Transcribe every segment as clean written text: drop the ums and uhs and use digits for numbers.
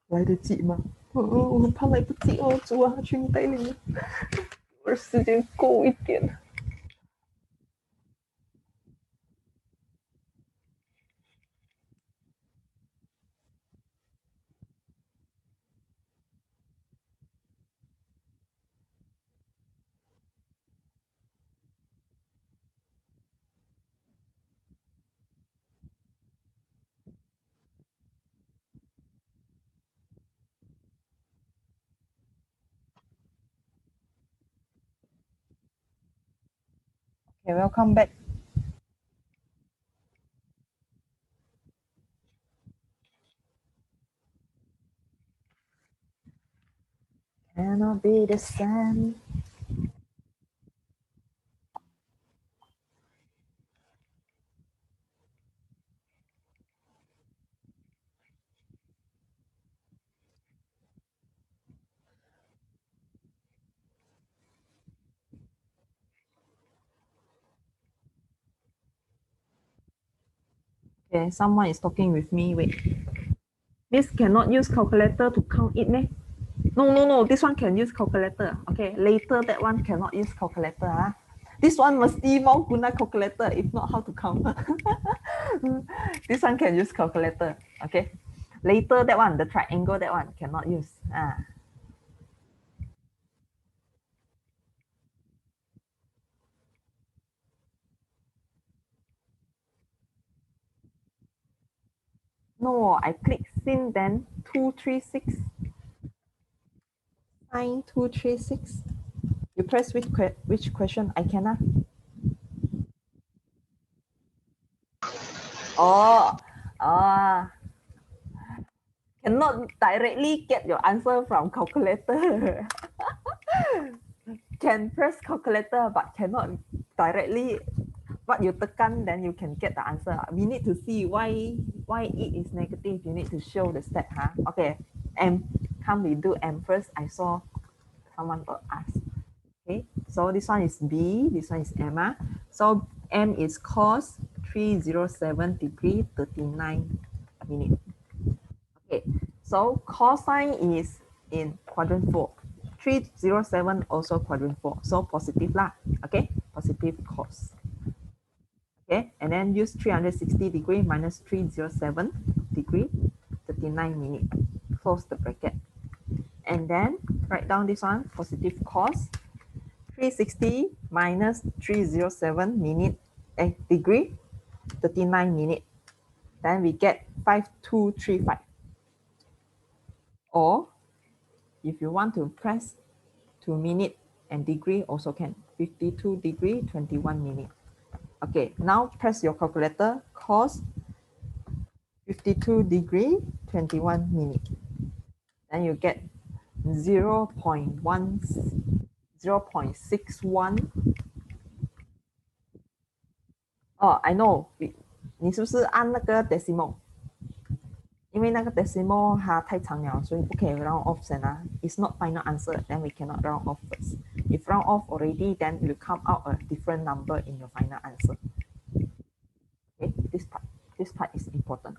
来得及吗？我很怕来不及哦，主啊，求你带领我的时间够一点。Okay, welcome back. Cannot be the same. Okay, someone is talking with me. Wait. This cannot use calculator to count it, ne? No. This one can use calculator. Okay, later that one cannot use calculator. Huh? This one mesti mau guna calculator. If not, how to count? This one can use calculator. Okay. Later that one, the triangle that one cannot use. No, I click sin then 236. Sine 236. You press which question? I cannot. Oh, cannot directly get your answer from calculator. Can press calculator, but cannot directly what you tekan, then you can get the answer. We need to see why it is negative. You need to show the step. Huh? Okay, M. Come we do M first. I saw someone will ask. Okay, so this one is B, this one is M. So M is cos 307 degree 39 minutes. Okay, so cosine is in quadrant 4. 307 also quadrant 4. So positive lah. Okay, positive cos. Okay, and then use 360 degree minus 307 degree 39 minutes. Close the bracket. And then write down this one, positive cos 360 minus 307 degree 39 minutes. Then we get 5235. Or if you want to press to minute and degree also can. 52 degree 21 minutes. Okay, now press your calculator, cos 52 degree 21 minutes. Then you get 0 0.61. Oh, I know. 你是不是按那个 decimal？ 因为那个 decimal 它太长了，所以不可以 round off 先啊。It's not final answer, then we cannot round off first. If round off already, then you come out a different number in your final answer. Okay, this part is important.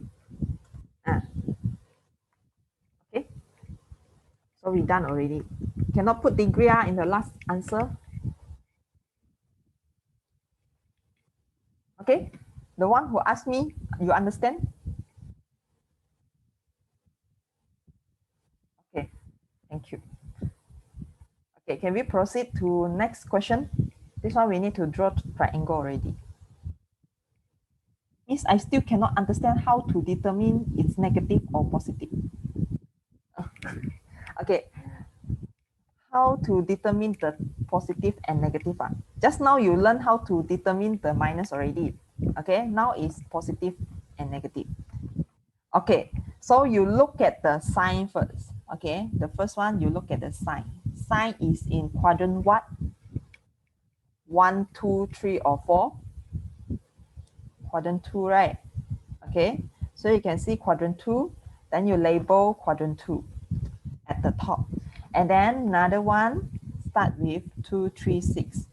Okay, so we done already. Cannot put degree in the last answer. Okay, the one who asked me, you understand? Okay, thank you. Okay, can we proceed to next question? This one we need to draw triangle already. Means I still cannot understand how to determine it's negative or positive. Okay, how to determine the positive and negative. Just now you learn how to determine the minus already. Okay, now it's positive and negative. Okay, so you look at the sign first. Okay, the first one, you look at the sign. Sign is in quadrant what? 1, 2, 3, or 4? Quadrant 2, right? Okay, so you can see quadrant 2, then you label quadrant 2 at the top. And then another one, start with 2, 3, 6.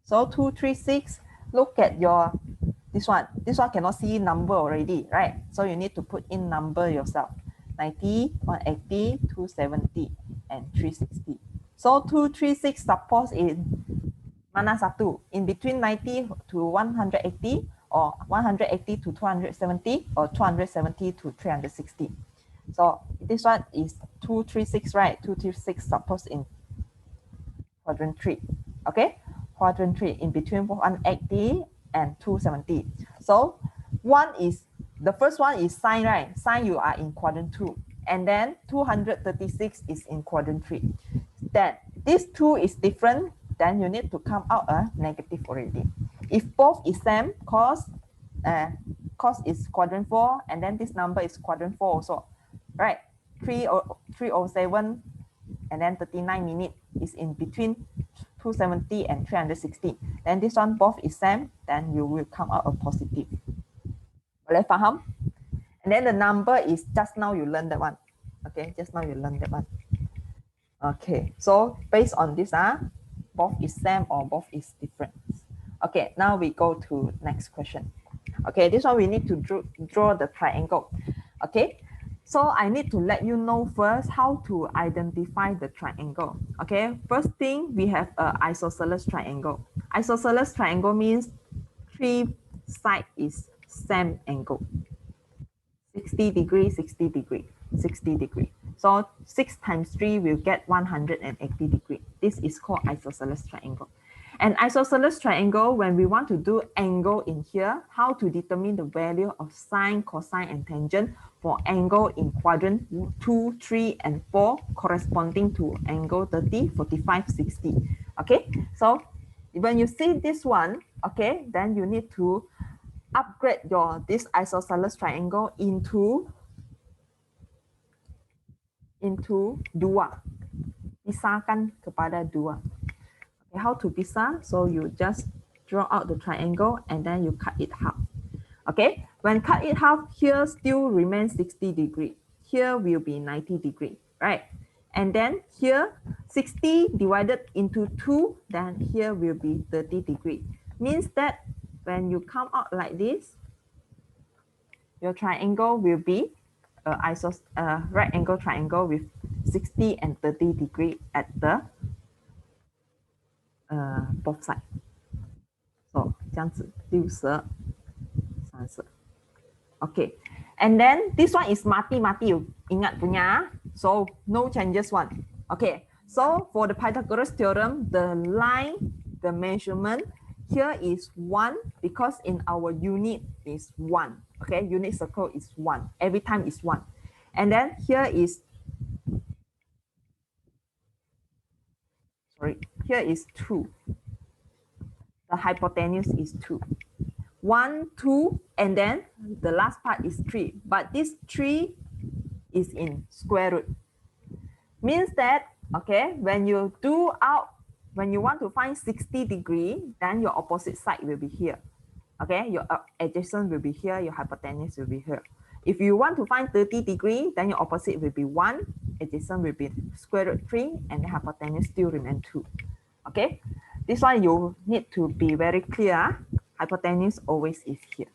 So 2, 3, 6, look at your, this one cannot see number already, right? So you need to put in number yourself. 90, 180, 270, and 360. So 236 suppose in mana satu? In between 90 to 180 or 180 to 270 or 270 to 360. So this one is 236, right? 236 suppose in quadrant 3. Okay, quadrant 3 in between 180 and 270. So one is, the first one is sine, right? Sine, you are in quadrant 2. And then 236 is in quadrant 3. Then this 2 is different, then you need to come out a negative already. If both is same, cos is quadrant 4, and then this number is quadrant 4 also, right? 307 and then 39 minutes is in between 270 and 360. Then this one both is same, then you will come out a positive. Boleh faham? And then the number is just now you learned that one. Okay, just now you learned that one. Okay, so based on this, both is same or both is different. Okay, now we go to next question. Okay, this one we need to draw the triangle. Okay, so I need to let you know first how to identify the triangle. Okay, first thing, we have an isosceles triangle. Isosceles triangle means three sides is same angle. 60 degree, 60 degree, 60 degree. So 6 times 3 will get 180 degree. This is called isosceles triangle. And isosceles triangle, when we want to do angle in here, how to determine the value of sine, cosine, and tangent for angle in quadrant 2, 3, and 4 corresponding to angle 30, 45, 60. Okay, so when you see this one, okay, then you need to upgrade this isosceles triangle into dua. Pisahkan kepada dua. Okay, how to pisah? So you just draw out the triangle and then you cut it half. Okay, when cut it half, here still remains 60 degree. Here will be 90 degree, right? And then here, 60 divided into 2, then here will be 30 degree. Means that when you come out like this, your triangle will be right angle triangle with 60 and 30 degree at the both sides. So 这样子60 30. Okay, and then this one is mati-mati, ingat punya, so no changes one. Okay, so for the Pythagoras theorem, the line, the measurement here is 1 because in our unit is 1. Okay, unit circle is 1. Every time is 1. And then here is, here is 2. The hypotenuse is 2. 1, 2, and then the last part is 3. But this 3 is in square root. Means that, okay, when you want to find 60 degree, then your opposite side will be here. Okay, your adjacent will be here, your hypotenuse will be here. If you want to find 30 degree, then your opposite will be 1, adjacent will be square root 3, and the hypotenuse still remain 2. Okay, this one you need to be very clear. Hypotenuse always is here.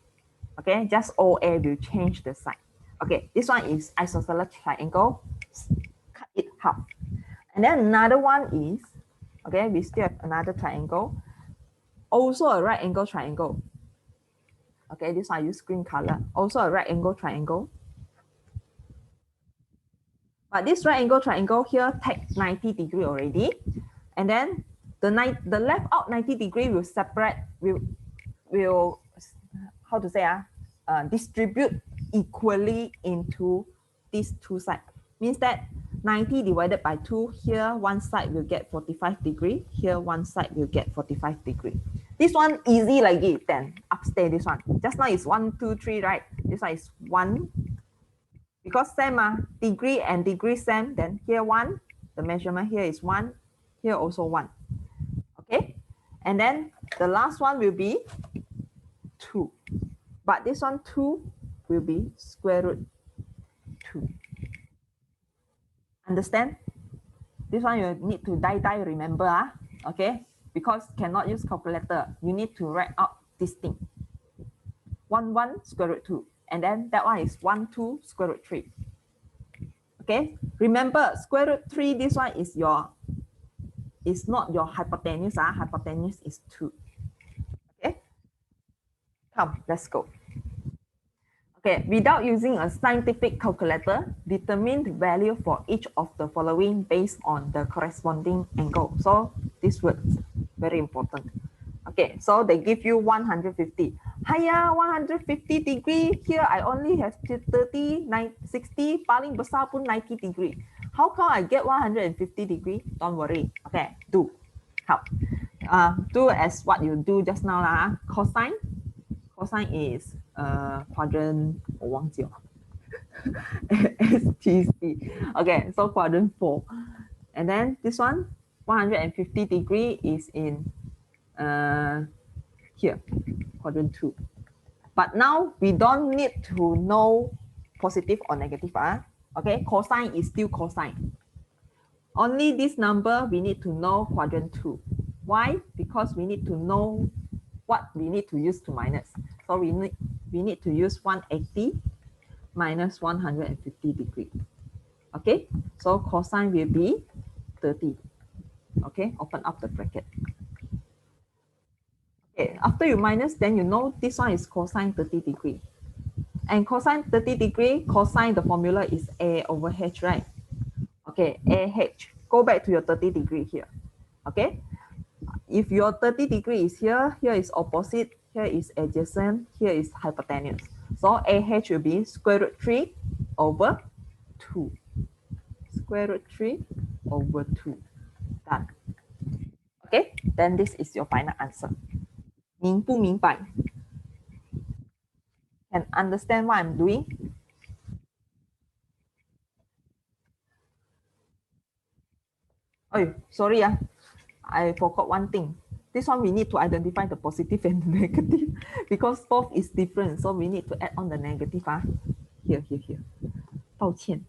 Okay, just OA will change the side. Okay, this one is isosceles triangle. Cut it half. And then another one is, okay, we still have another triangle. Also a right angle triangle. Okay, this one I use green color. Also a right angle triangle. But this right angle triangle here take 90 degree already. And then the left out 90 degree will separate, will how to say, distribute equally into these two sides. Means that 90 divided by 2, here one side will get 45 degree, here one side will get 45 degree. This one easy like it, then upstairs this one. Just now is 1, 2, 3, right? This one is 1. Because same, degree and degree same, then here 1, the measurement here is 1, here also 1. Okay, and then the last one will be 2. But this one 2 will be square root 2. Understand? This one you need to die remember, okay? Because cannot use calculator. You need to write out this thing. 1, 1 square root 2. And then that one is 1, 2 square root 3. Okay, remember square root 3, this one is not your hypotenuse. Hypotenuse is 2. Okay, come, let's go. Okay, without using a scientific calculator, determine the value for each of the following based on the corresponding angle. So this words very important. Okay, so they give you 150. Hiya, 150 degree. Here I only have 30, 60, paling besar pun 90 degree. How come I get 150 degree? Don't worry. Okay, do. How? Do as what you do just now lah. Cosine. Cosine is quadrant 我忘记了 STC. Okay, so quadrant 4. And then this one, 150 degree is in here, quadrant 2. But now we don't need to know positive or negative. Okay, cosine is still cosine. Only this number we need to know quadrant 2. Why? Because we need to know what we need to use to minus. So we need to use 180 minus 150 degree. Okay, so cosine will be 30. Okay, open up the bracket. Okay, after you minus, then you know this one is cosine 30 degree. And cosine 30 degree, cosine, the formula is A over H, right? Okay, AH. Go back to your 30 degree here. Okay, if your 30 degree is here, here is opposite, here is adjacent, here is hypotenuse. So AH will be square root 3 over 2. Square root 3 over 2. Done. Okay, then this is your final answer. 明不明白? Can understand what I'm doing? Oh, sorry, I forgot one thing. This one we need to identify the positive and the negative because both is different. So we need to add on the negative. Here. 抱歉，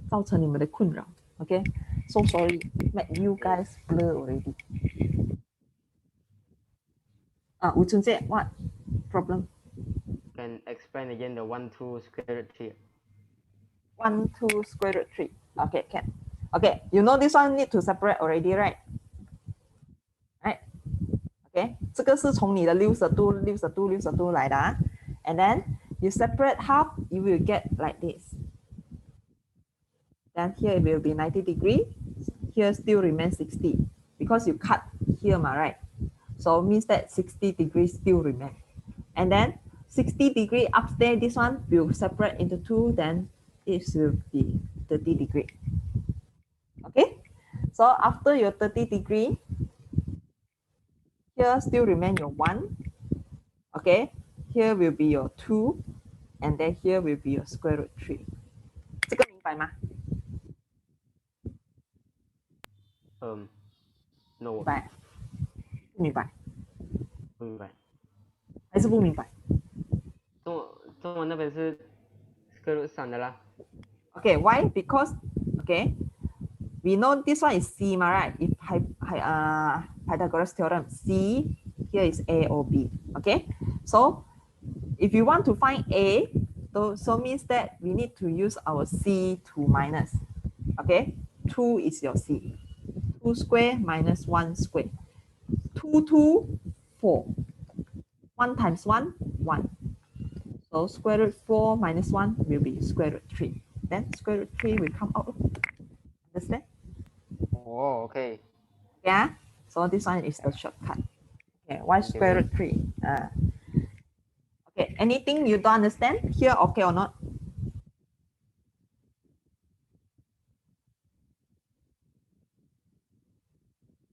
造成你们的困扰。Okay, so sorry, make you guys blur already. Wu Chun said what problem? Can explain again the 1, 2 square root 3. 1, 2 square root 3. Okay, can. Okay, you know this one need to separate already, right? Right? Okay, 这个是从你的60度来的and then you separate half, you will get like this. Then here it will be 90 degree. Here still remains 60 because you cut here, right? So means that 60 degrees still remain. And then 60 degree upstairs, this one will separate into 2, then it will be 30 degree. Okay, so after your 30 degree, here still remain your 1. Okay, here will be your 2, and then here will be your square root 3. 这个明白吗？ No. 明白？不明白？不明白。还是不明白？中文那边是 square root 3的啦。Okay, why? Because okay, we know this one is C, right? If Pythagoras theorem, C here is A or B. Okay, so if you want to find A, so means that we need to use our C to minus. Okay, 2 is your C. 2 square minus 1 square. 2, 4. 1 times 1, 1. So square root 4 minus 1 will be square root 3. Then square root 3 will come out. Understand? Oh, okay. Yeah. So this one is the shortcut. Okay. Why square root 3? Okay. Anything you don't understand here? Okay or not?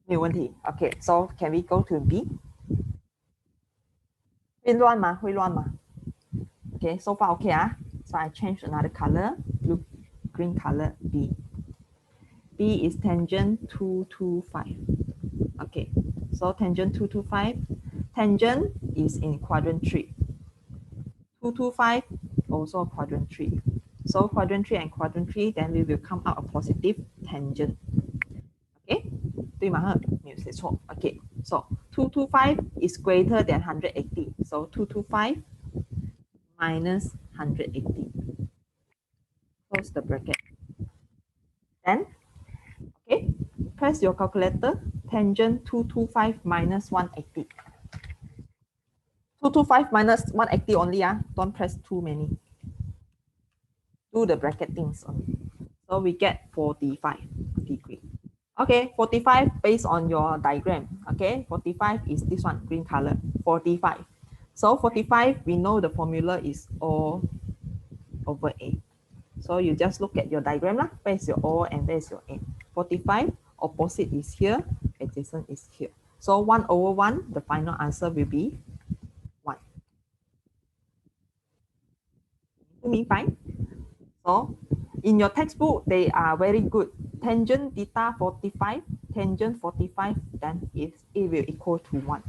没有问题。Okay. So can we go to B? 会乱吗？会乱吗？ Okay. So far okay. So I change another color. Blue, green color. B. B is tangent 225. Okay, so tangent 225. Tangent is in quadrant 3. 225 also quadrant 3. So quadrant 3 and quadrant 3, then we will come out a positive tangent. Okay, 对吗？没有写错。Okay, so 225 is greater than 180. So 225 minus 180. Close the bracket. Then, okay, press your calculator, tangent 225 minus 180. 225 minus 180 only, don't press too many. Do the bracket things only. So we get 45 degree. Okay, 45 based on your diagram. Okay, 45 is this one, green color, 45. So 45, we know the formula is O over A. So you just look at your diagram lah. Where is your O and where is your A? 45, opposite is here, adjacent is here. So 1 over 1, the final answer will be 1. 明白? So in your textbook, they are very good. Tangent theta 45, tangent 45, then it will equal to 1.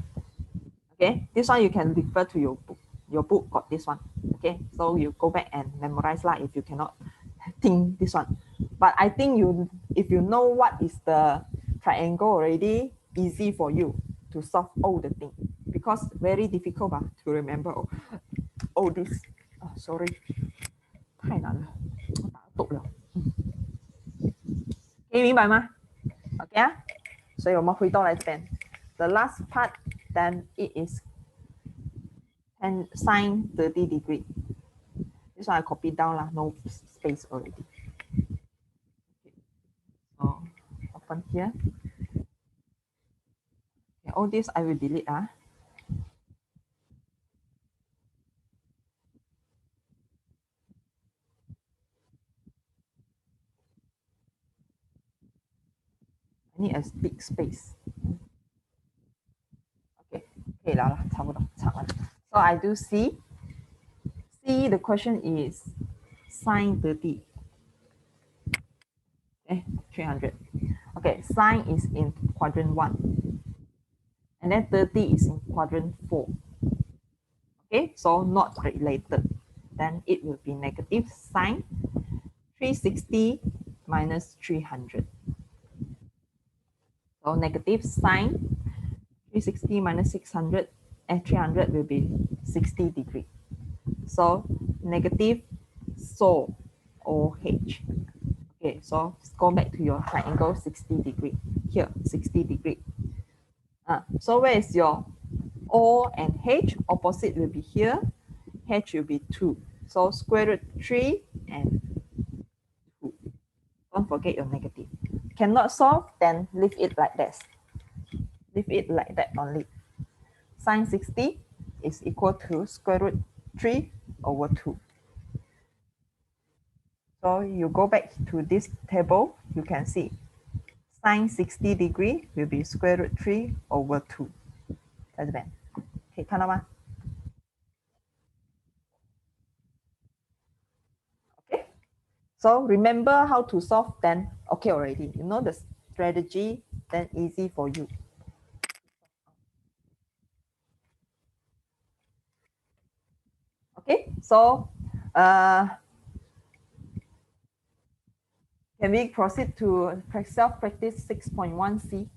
Okay, this one you can refer to your book. Your book got this one. Okay, so you go back and memorize lah if you cannot think this one. But I think if you know what is the triangle already, easy for you to solve all the thing, because very difficult to remember all this. Oh, sorry, 太难了，我打斗了。可以明白吗 ？OK 啊，所以我们回到来这边 ，the last part then it is and sine 30 degree. This one I copy down lah, no space already. So open here. Okay, all this I will delete. I need a big space. Okay, 可以了，差不多，差完。So I do C. C, the question is sine 30. Okay, 300. Okay, sine is in quadrant 1. And then 30 is in quadrant 4. Okay, so not related. Then it will be negative sine 360 minus 300. So negative sine 360 minus 600 and 300 will be 60 degree. So negative so OH. Okay, so go back to your triangle 60 degree. Here, 60 degree. So where is your O and H? Opposite will be here. H will be 2. So square root 3 and 2. Don't forget your negative. Cannot solve, then leave it like this. Leave it like that only. Sine 60 is equal to square root 3 over 2. So you go back to this table, you can see sine 60 degree will be square root 3 over 2. 在这边，可以看到吗？ Okay. So remember how to solve, then okay already. You know the strategy, then easy for you. Okay, so can we proceed to self-practice 6.1C?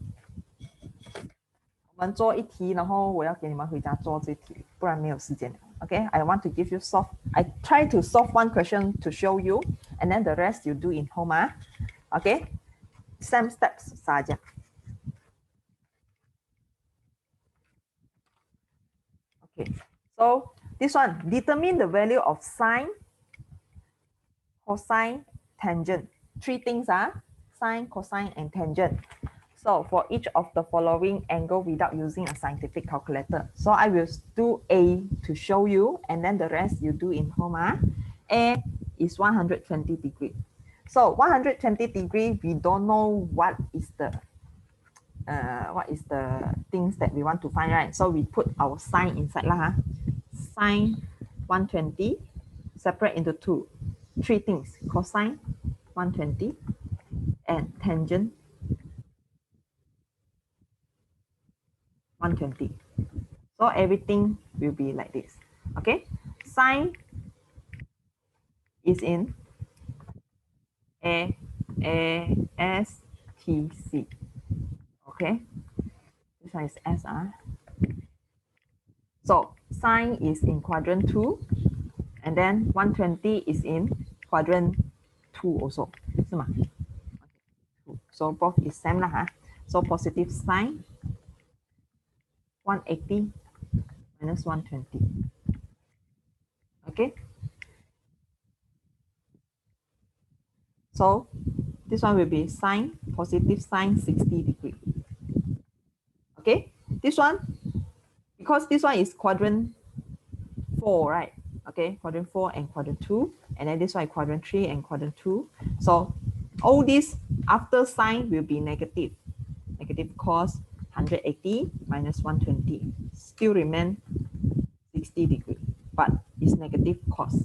我们做一题，然后我要给你们回家做这题，不然没有时间。Okay, I want to give you solve. I try to solve one question to show you, and then the rest you do in home. Okay, same steps saja. Okay, so this one, determine the value of sine, cosine, tangent. Three things sine, cosine, and tangent. So for each of the following angle without using a scientific calculator. So I will do A to show you, and then the rest you do in home. A is 120 degree. So 120 degree, we don't know what is the things that we want to find, right? So we put our sine inside lah. Sine 120, separate into three things: cosine 120 and tangent 120. So everything will be like this. Okay, sine is in S T C. Okay, this one is S. So sine is in quadrant 2, and then 120 is in quadrant 2 also. 是吗? So both is same lah. So positive sine 180 minus 120. Okay. So this one will be sine, positive sine 60 degree. Okay. This one, because this one is quadrant 4, right? Okay, quadrant 4 and quadrant 2. And then this one is quadrant 3 and quadrant 2. So all this after sine will be negative. Negative cos 180 minus 120. Still remain 60 degree, but it's negative cos.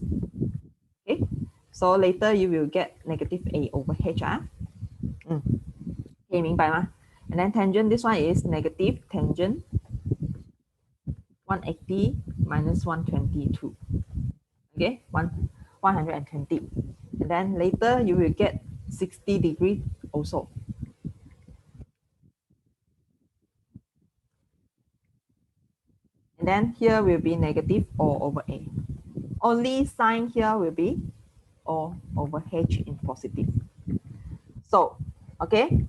Okay, so later you will get negative A over H. Okay, 明白吗? And then tangent, this one is negative tangent 180 minus 122. Okay, 120. And then later you will get 60 degree also. And then here will be negative O over A. Only sign here will be O over H in positive. So, okay,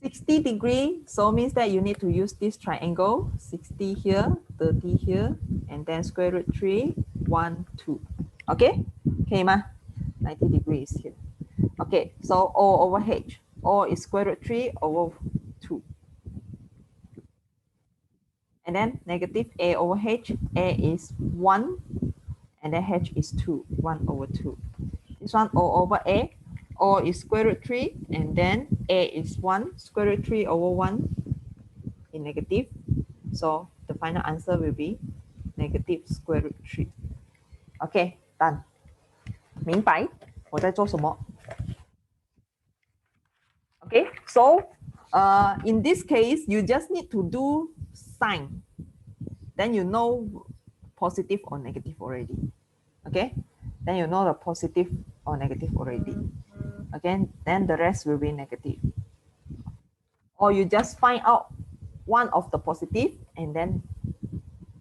60 degree, so means that you need to use this triangle, 60 here, 30 here, and then square root 3, 1, 2. Okay, okay, ma? 90 degrees here. Okay, so O over H. O is square root 3 over 2. And then negative A over H. A is 1, and then H is 2, 1 over 2. This one O over A. O is square root 3, and then A is 1, square root 3 over 1 in negative. So the final answer will be negative square root 3. Okay, done. 明白我在做什么? Okay, so in this case, you just need to do sign. Then you know positive or negative already. Okay, then you know the positive or negative already. Again, then the rest will be negative. Or you just find out one of the positive and then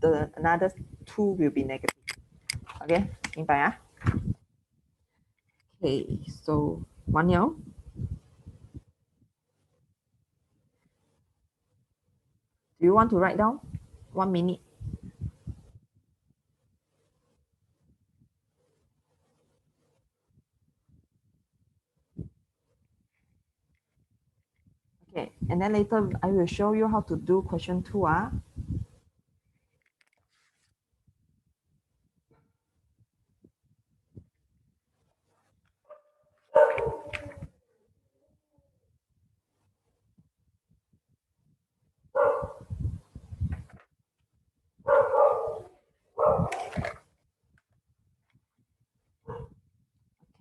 the another two will be negative. Okay, 明白啊? Okay, so 完了. Do you want to write down? 1 minute. Okay, and then later I will show you how to do question 2.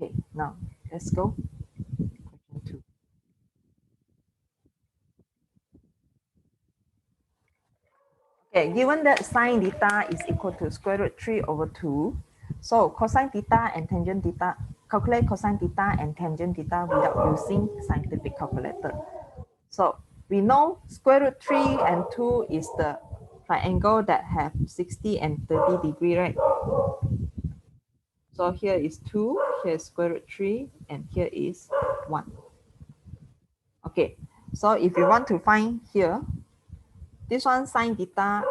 Okay, now let's go. Question 2. Okay, given that sine theta is equal to square root 3 over 2, so cosine theta and tangent theta, calculate cosine theta and tangent theta without using scientific calculator. So we know square root 3 and 2 is the triangle that have 60 and 30 degree, right? So here is 2, here is square root 3, and here is 1. Okay, so if you want to find here, this one sine theta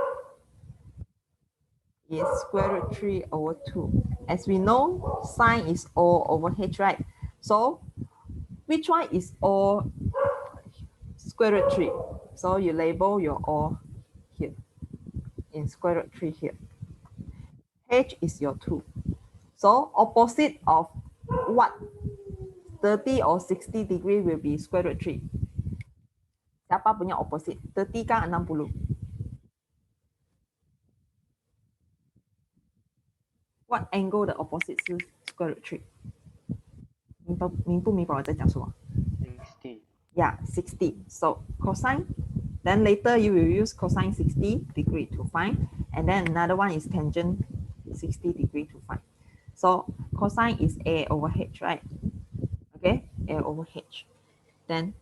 is square root 3 over 2. As we know, sine is O over H, right? So which one is O square root 3? So you label your O here in square root 3 here. H is your 2. So opposite of what? 30 or 60 degree will be square root 3. Siapa punya opposite? 30 kah 60? What angle the opposite 是 square root 3? 明不明白我在讲什么? 60. Yeah, 60. So cosine. Then later you will use cosine 60 degree to find. And then another one is tangent 60 degree to find. So cosine is A over H, right? Okay, A over H. Then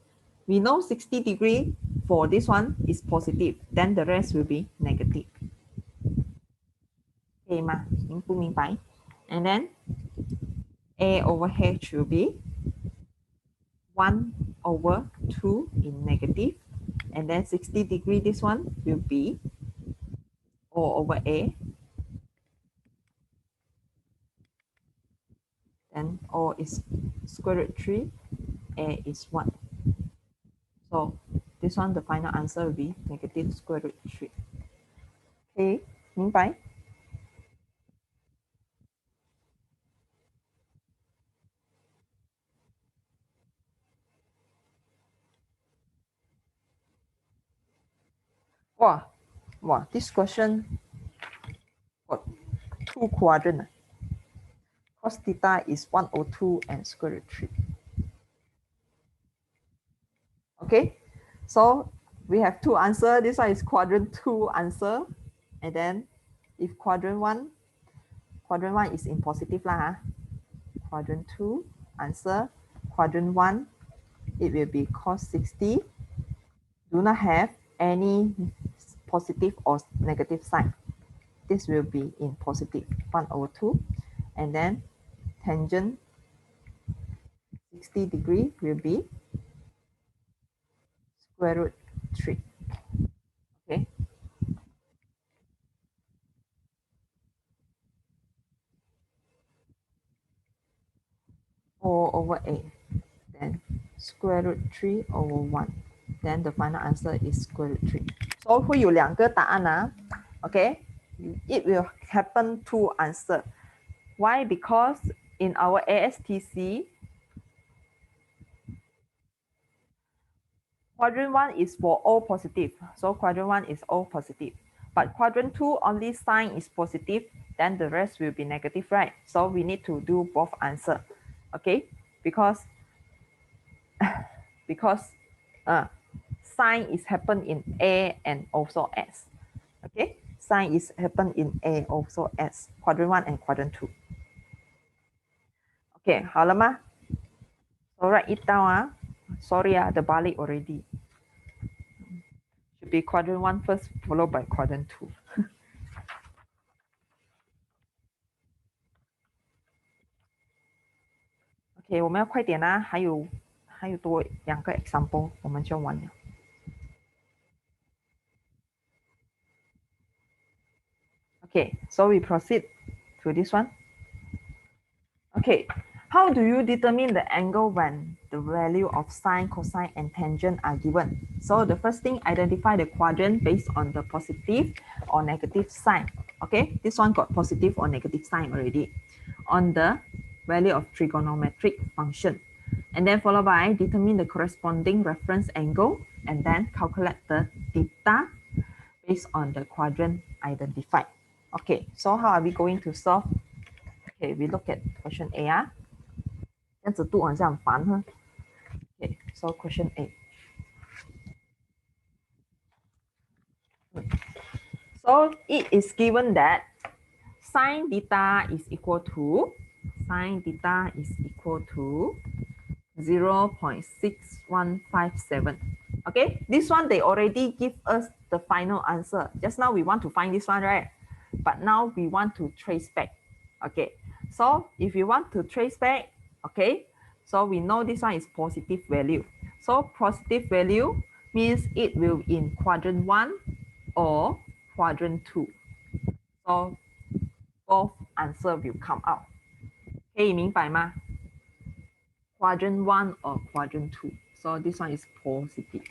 we know 60 degree for this one is positive. Then the rest will be negative. Okay, 吗？明不明白? And then A over H will be 1 over 2 in negative. And then 60 degree, this one will be O over A. Then O is square root 3, A is 1. So this one, the final answer will be negative square root 3. Okay, 明白? Wow, this question got 2 quadrant. Cos theta is 102 and square root 3. Okay, so we have 2 answers. This one is quadrant 2 answer. And then if quadrant 1 is in positive lah. Quadrant 2 answer. Quadrant 1, it will be cos 60. Do not have any positive or negative sign. This will be in positive 1 over 2. And then tangent 60 degree will be square root 3. Okay. O over A. Then square root 3 over 1. Then the final answer is square root 3. So 会有2个答案啊。Okay. It will happen 2 answer. Why? Because in our ASTC, quadrant 1 is for all positive. So quadrant 1 is all positive. But quadrant 2 only sign is positive, then the rest will be negative, right? So we need to do both answer. Okay? Because sign is happen in A and also S. Okay? Sign is happen in A also S. Quadrant 1 and quadrant 2. Okay, 好了吗? So write it down. Sorry, the balik already. Should be quadrant 1 first, followed by quadrant 2. Okay, 我们要快点啊，还有多2个 example， 我们就完了。Okay, so we proceed to this one. Okay, how do you determine the angle when the value of sine, cosine, and tangent are given? So the first thing, identify the quadrant based on the positive or negative sign. Okay, this one got positive or negative sign already. On the value of trigonometric function. And then followed by determine the corresponding reference angle and then calculate the theta based on the quadrant identified. Okay, so how are we going to solve? Okay, we look at question A. 这样子读好像很烦哈。Okay, so question A. So it is given that sine theta is equal to 0.6157. Okay, this one they already give us the final answer. Just now we want to find this one, right? But now we want to trace back. Okay, so if you want to trace back, okay, so we know this one is positive value. So positive value means it will in quadrant 1 or quadrant 2. So both answer will come out. 可以明白吗? Quadrant 1 or quadrant 2. So this one is positive.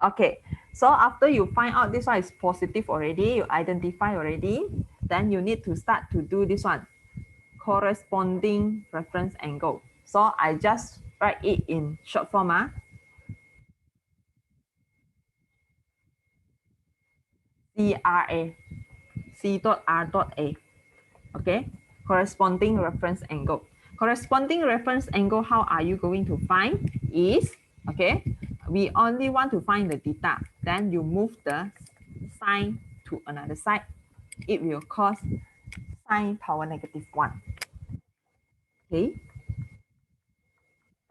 Okay, so after you find out this one is positive already, you identify already, then you need to start to do this one, corresponding reference angle. So I just write it in short form. CRA, C dot R dot A. Okay, corresponding reference angle. Corresponding reference angle, how are you going to find? Is, okay, we only want to find the theta. Then you move the sine to another side. It will cause sine power negative 1. Okay,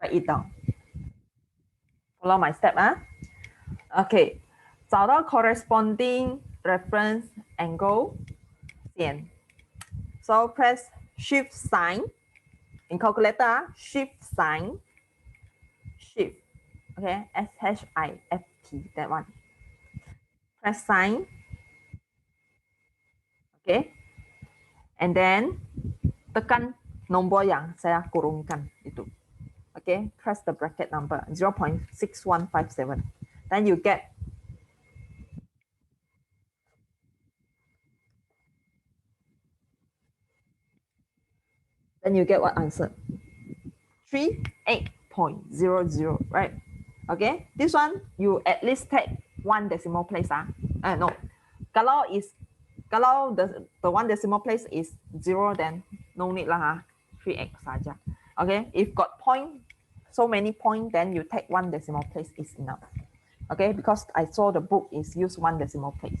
write it down. Follow my step. Okay, 找到 corresponding reference angle 先 So press shift sign in calculator, shift sign, shift. Okay, SHIFT, that one. Press sign. Okay. And then tekan nombor yang saya kurungkan itu. Okay, press the bracket number 0.6157. Then you get what answer? 38.00, right? Okay, this one you at least take one decimal place. No, kalau the one decimal place is 0, then no need lah. 3x saja. Okay, if got point, so many point, then you take one decimal place is enough. Okay, because I saw the book is use one decimal place.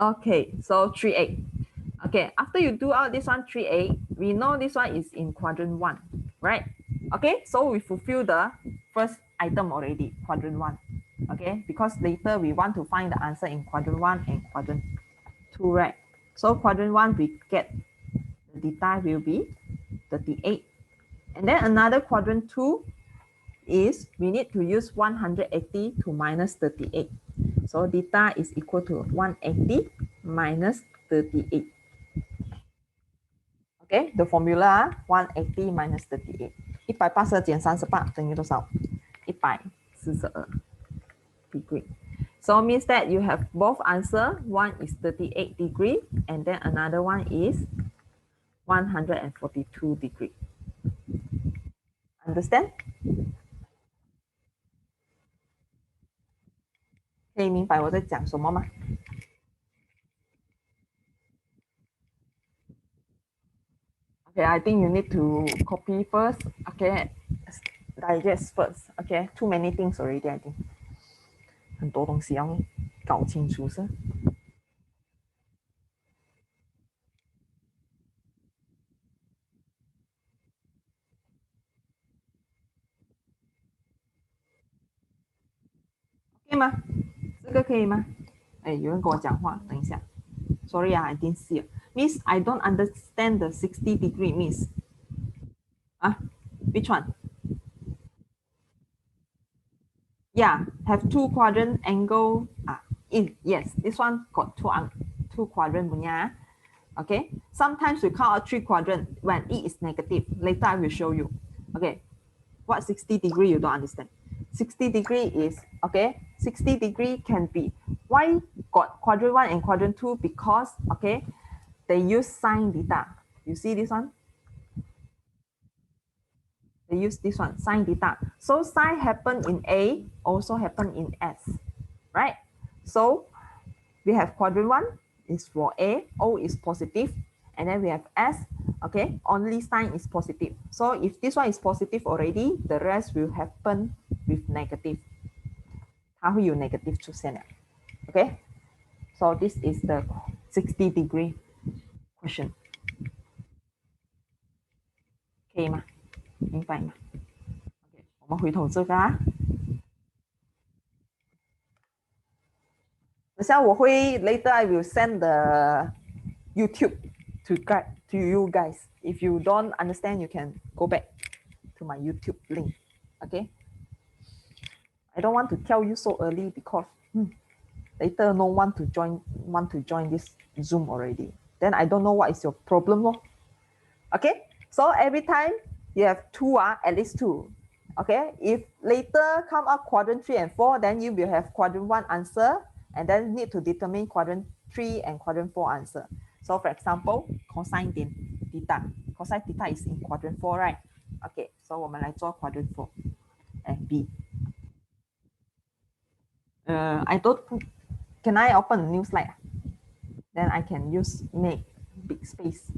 Okay, so 3.8. Okay, after you do out this one 3.8, we know this one is in quadrant 1, right? Okay, so we fulfill the first item already, quadrant 1. Okay, because later we want to find the answer in quadrant 1 and quadrant 2, right? So quadrant 1, we get the theta will be 38. And then another quadrant 2 is we need to use 180 to minus 38. So theta is equal to 180 minus 38. Okay, the formula 180 minus 38. 180减38等于多少？ 142 degree. So means that you have both answer. One is 38 degree and then another one is 142 degree. Understand? 可以明白我在讲什么吗？ Okay, I think you need to copy first. Okay, digest first. Okay, too many things already. I think 很多东西要搞清楚是。可以吗？这个可以吗？哎，有人跟我讲话，等一下。Sorry, I didn't see it. Miss, I don't understand the 60 degree, Miss. Which one? Yeah, have two quadrant angle. Yes, this one got two quadrant punya. Okay, sometimes we count out three quadrant when E is negative. Later I will show you. Okay, what 60 degree you don't understand? 60 degree is, okay, 60 degree can be, why got quadrant 1 and quadrant 2? Because, okay, they use sine theta. You see this one? They use this one, sine theta. So sine happen in A, also happen in S, right? So we have quadrant 1 is for A, O is positive, and then we have S, okay, only sign is positive. So if this one is positive already, the rest will happen with negative. 它会有 negative 出现了 Okay, so this is the 60 degree question. 可以吗？明白吗？ Okay, 我们回头这个等下我会 later I will send the YouTube to you guys. If you don't understand, you can go back to my YouTube link. Okay. I don't want to tell you so early because later no one want to join this Zoom already. Then I don't know what is your problem. Okay. So every time you have two, at least two. Okay. If later come up quadrant 3 and 4, then you will have quadrant 1 answer and then need to determine quadrant 3 and quadrant 4 answer. So for example, cosine theta. Cosine theta is in quadrant 4, right? Okay, so 我们来做 quadrant 4 and B. I don't, can I open a new slide? Then I can make big space.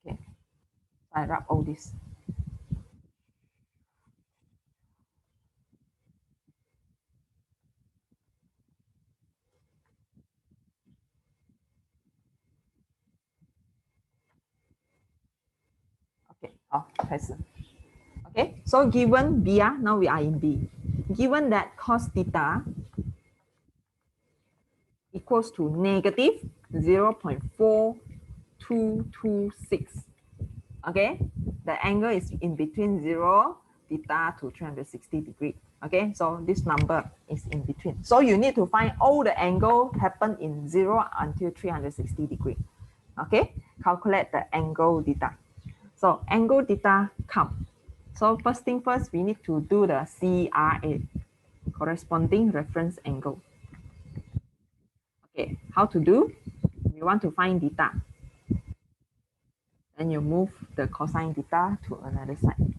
Okay, I wrap all this. Okay, 好，开始。Okay, so given B, now we are in B. Given that cos theta equals to negative 0.4226. Okay, the angle is in between 0 theta to 360 degree. Okay, so this number is in between. So you need to find all the angle happen in 0 until 360 degree. Okay, calculate the angle theta. So angle theta come. So first thing first, we need to do the CRA, corresponding reference angle. Okay, how to do? We want to find theta. Then you move the cosine theta to another side.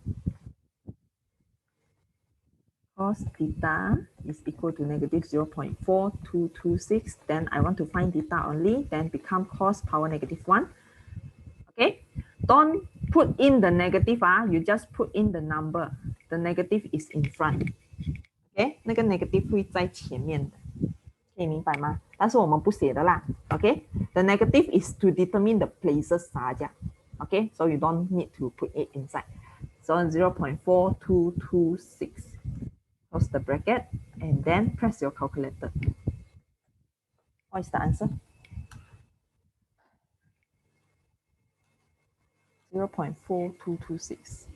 Cos theta is equal to negative 0.4226. Then I want to find theta only, then become cos power negative 1. Okay, don't put in the negative, you just put in the number. The negative is in front. Okay, 那个 negative 会在前面的，可以明白吗？但是我们不写的啦。Okay, the negative is to determine the places 这样。Okay, so you don't need to put it inside. So 0.4226. Close the bracket and then press your calculator. What is the answer? 0.4226.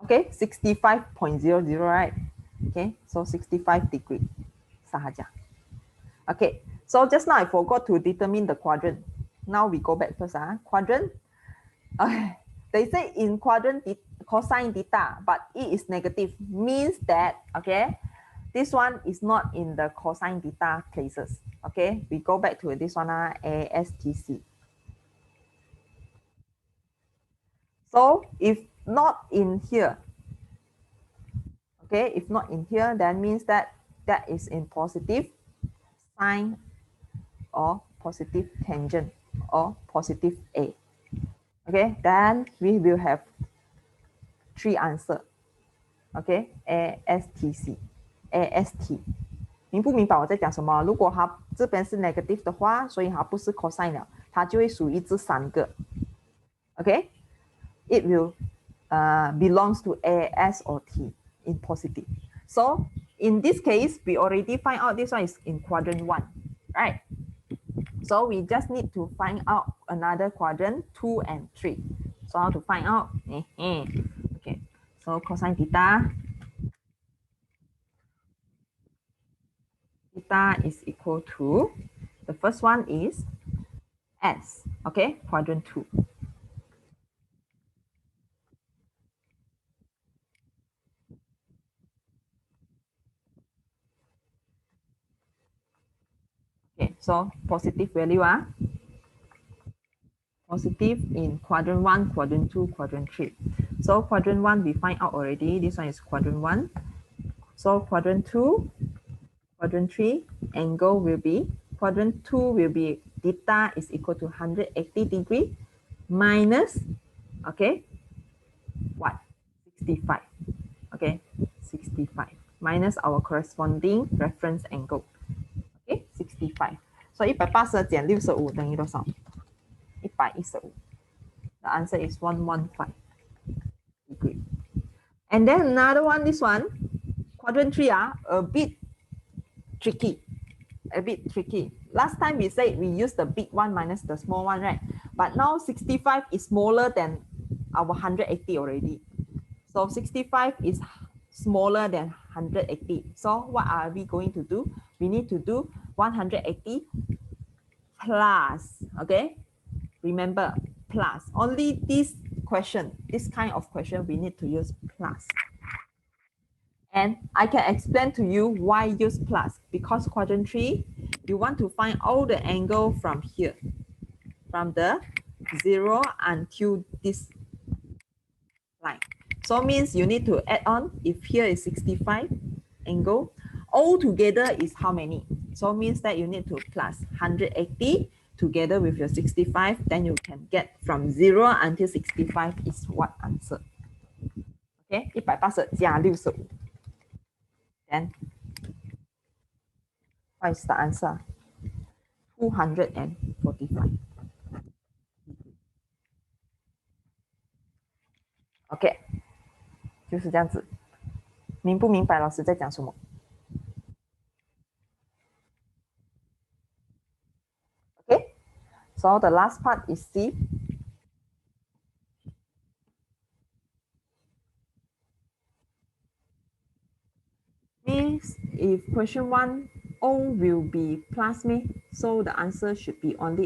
Okay, 65.00, right? Okay, so 65 degree sahaja. Okay, so just now I forgot to determine the quadrant. Now we go back first. Quadrant. They say in quadrant cosine theta, but it is negative. Means that, okay, this one is not in the cosine theta places. Okay, we go back to this one, ASTC. So if not in here, okay, if not in here, that means that that is in positive sine or positive tangent or positive A. Okay, then we will have 3 answers. Okay, ASTC, AST. 明不明白我在讲什么？如果它这边是 negative 的话，所以它不是 cosine 了，它就会属于这3个。Okay, it will belongs to AS or T in positive. So in this case, we already find out this one is in quadrant 1, right? So we just need to find out another quadrant 2 and 3. So how to find out? Okay, so cosine theta. Theta is equal to, the first one is S, okay, quadrant 2. Okay, so positive value, positive in quadrant 1, quadrant 2, quadrant 3. So quadrant 1 we find out already, this one is quadrant 1. So quadrant 2, quadrant 3, angle will be, quadrant 2 will be theta is equal to 180 degree minus, okay, what? 65. Okay, 65 minus our corresponding reference angle. Okay, 65. So 180减65等于多少？115. The answer is 115 degree. And then another one, this one, quadrant 3, a bit tricky. A bit tricky. Last time we said we use the big one minus the small one, right? But now 65 is smaller than our 180 already. So 65 is smaller than 180. So what are we going to do? We need to do 180 plus, okay? Remember, plus. Only this question, this kind of question, we need to use plus. And I can explain to you why use plus. Because quadrant 3, you want to find all the angle from here. From the 0 until this line. So means you need to add on, if here is 65 angle, all together is how many? So means that you need to plus 180 together with your 65, then you can get from 0 until 65 is what answer? Okay, 180加65. Then what is the answer? 245. OK， 就是这样子。明不明白老师在讲什么？ OK， so the last part is C. if question one O will be plus me, so the answer should be only